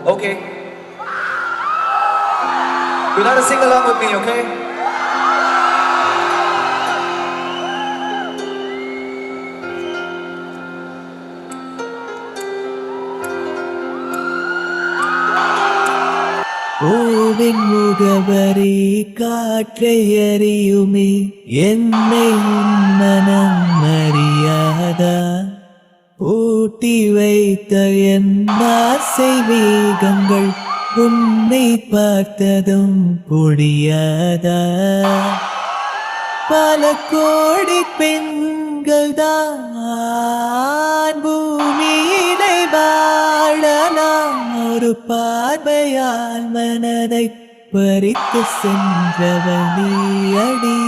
Okay. You gotta sing along with me, okay? பூவின் முகவரி காற்றை அறியுமே என்னை உன் மனம் அறியாதா ஊட்டி வைத்த என் ஆசை வேகங்கள் உன்னை பார்த்ததும் பொழியாதா பல கோடி பெண்கள் தான் பூமியினை வாழலாம் ஒரு பார்வையால் மனதை பறித்து சென்றவனி அடி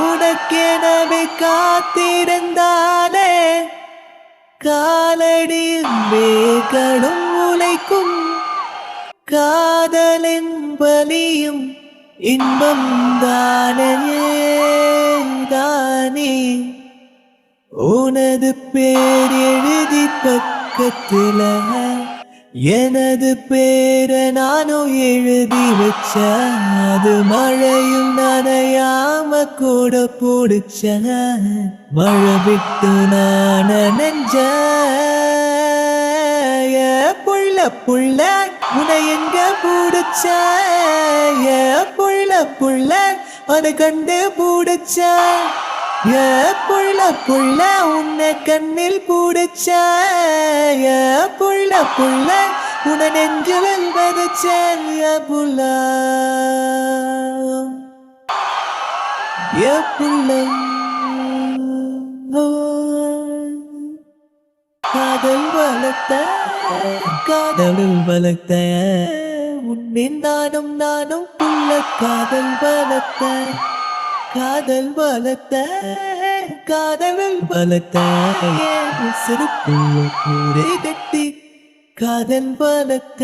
உனக்கெனவே காத்திருந்தாலே காலடி வேர்களும் உழைக்கும் காதலின் பலியும் இன்பம் தானே தானே உனது பேர் எழுதி பக்கத்துல எனது பேர நானும் எழுதி வச்ச அது மழையும் நனையாம கூட பிடிச்ச மழை விட்டு நான் நெஞ்ச புள்ள புள்ள உன எங்க பிடிச்ச புள்ள புள்ள அதை கண்டு பிடிச்ச புள்ள புள்ள உன்னை கண்ணில் பிடிச்ச புள்ள புள்ள உன நெஞ்சில் வதச்ச புள்ள புள்ள காதல் வளர்த்த காதல் வளர்த்த உன்னின் நானும் நானும் புள்ள காதல் வளர்த்த காதல் வளர்த்த காதல் வளர்த்த சிறு பூரை கட்டி காதல் வளர்த்த